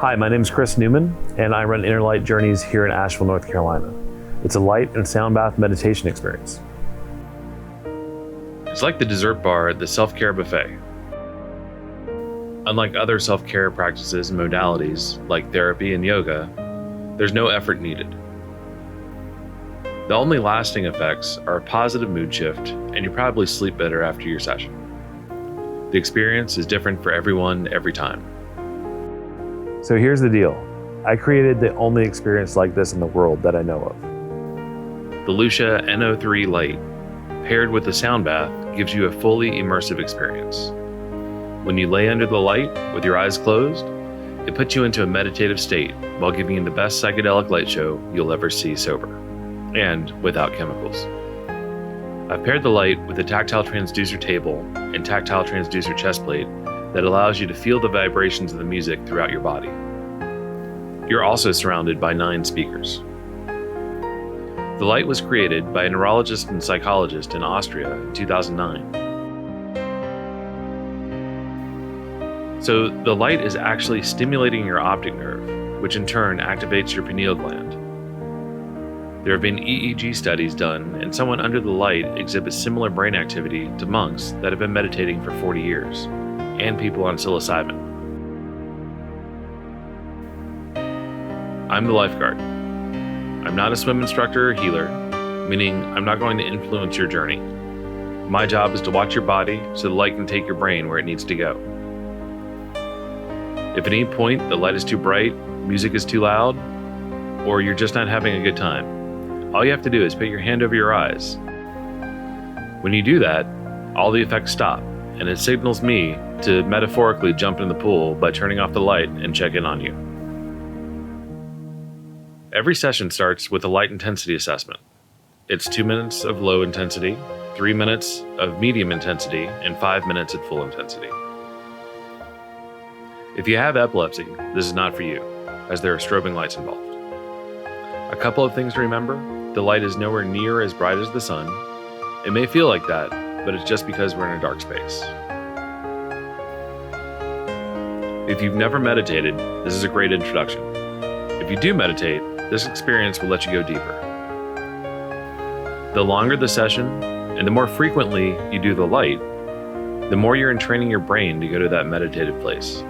Hi, my name is Chris Neumann, and I run Inner Light Journeys here in Asheville, North Carolina. It's a light and sound bath meditation experience. It's like the dessert bar at the self-care buffet. Unlike other self-care practices and modalities, like therapy and yoga, there's no effort needed. The only lasting effects are a positive mood shift, and you probably sleep better after your session. The experience is different for everyone, every time. So here's the deal. I created the only experience like this in the world that I know of. The Lucia NO3 light, paired with the sound bath, gives you a fully immersive experience. When you lay under the light with your eyes closed, it puts you into a meditative state while giving you the best psychedelic light show you'll ever see sober, and without chemicals. I've paired the light with a tactile transducer table and tactile transducer chest plate that allows you to feel the vibrations of the music throughout your body. You're also surrounded by 9 speakers. The light was created by a neurologist and psychologist in Austria in 2009. So the light is actually stimulating your optic nerve, which in turn activates your pineal gland. There have been EEG studies done, and someone under the light exhibits similar brain activity to monks that have been meditating for 40 years, and people on psilocybin. I'm the lifeguard. I'm not a swim instructor or healer, meaning I'm not going to influence your journey. My job is to watch your body so the light can take your brain where it needs to go. If at any point the light is too bright, music is too loud, or you're just not having a good time, all you have to do is put your hand over your eyes. When you do that, all the effects stop, and it signals me to metaphorically jump in the pool by turning off the light and check in on you. Every session starts with a light intensity assessment. It's 2 minutes of low intensity, 3 minutes of medium intensity, and 5 minutes at full intensity. If you have epilepsy, this is not for you, as there are strobing lights involved. A couple of things to remember: the light is nowhere near as bright as the sun. It may feel like that, but it's just because we're in a dark space. If you've never meditated, this is a great introduction. If you do meditate, this experience will let you go deeper. The longer the session, and the more frequently you do the light, the more you're entraining your brain to go to that meditative place.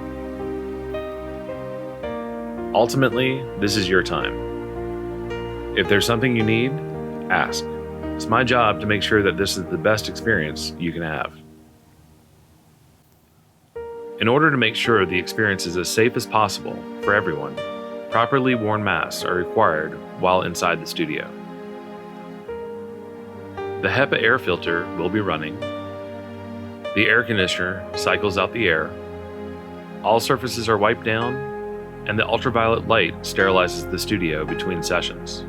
Ultimately, this is your time. If there's something you need, ask. It's my job to make sure that this is the best experience you can have. In order to make sure the experience is as safe as possible for everyone, properly worn masks are required while inside the studio. The HEPA air filter will be running. The air conditioner cycles out the air. All surfaces are wiped down, and the ultraviolet light sterilizes the studio between sessions.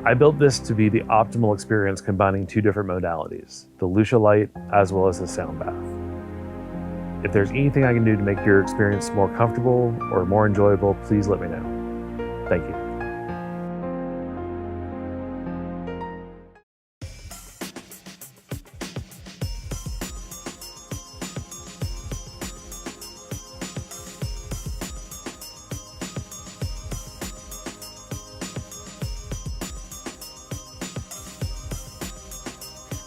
I built this to be the optimal experience combining 2 different modalities, the Lucia light as well as the sound bath. If there's anything I can do to make your experience more comfortable or more enjoyable, please let me know. Thank you.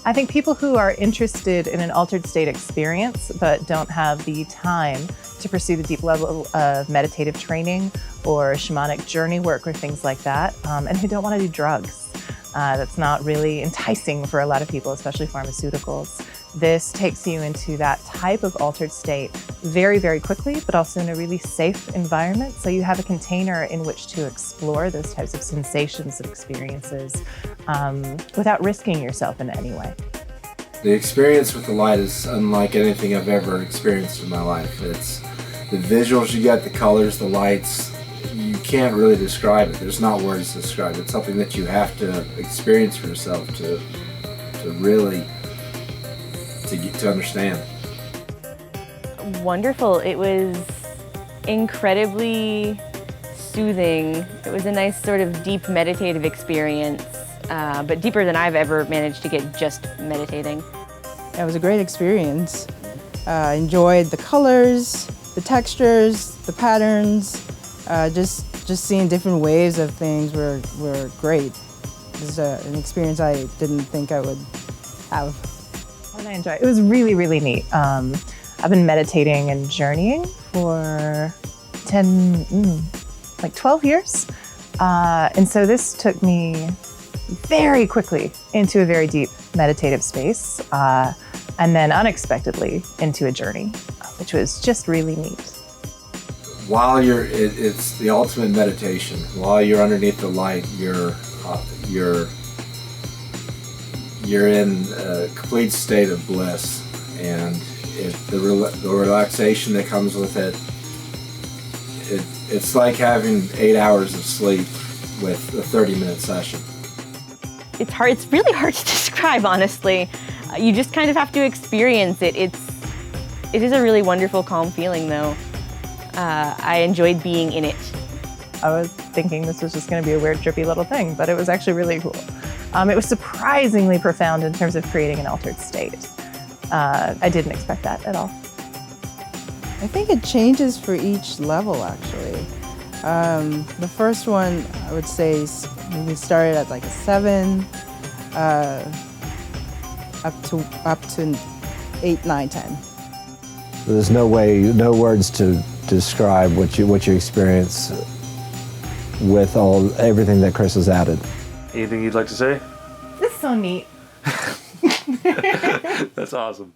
I think people who are interested in an altered state experience but don't have the time to pursue the deep level of meditative training or shamanic journey work or things like that, and who don't want to do drugs. That's not really enticing for a lot of people, especially pharmaceuticals. This takes you into that type of altered state very, very quickly, but also in a really safe environment. So you have a container in which to explore those types of sensations and experiences without risking yourself in any way. The experience with the light is unlike anything I've ever experienced in my life. It's the visuals you get, the colors, the lights. You can't really describe it. There's not words to describe it. It's something that you have to experience for yourself to really get to understand. Wonderful. It was incredibly soothing. It was a nice sort of deep meditative experience, but deeper than I've ever managed to get just meditating. It was a great experience. Enjoyed the colors, the textures, the patterns, just seeing different waves of things were great. It was an experience I didn't think I would have. What did I enjoy? It was really, really neat. I've been meditating and journeying for 12 years. And so this took me very quickly into a very deep meditative space, and then unexpectedly into a journey, which was just really neat. While it's the ultimate meditation. While you're underneath the light, you're in a complete state of bliss, and the relaxation that comes with it. It's like having 8 hours of sleep with a 30-minute session. It's hard. It's really hard to describe, honestly. You just kind of have to experience it. It is a really wonderful, calm feeling, though. I enjoyed being in it. I was thinking this was just going to be a weird, trippy little thing, but it was actually really cool. It was surprisingly profound in terms of creating an altered state. I didn't expect that at all. I think it changes for each level, actually. The first one, I would say, we started at like a 7, up to 8, 9, 10. There's no words to describe what you experience with everything that Chris has added. Anything you'd like to say? This is so neat. That's awesome.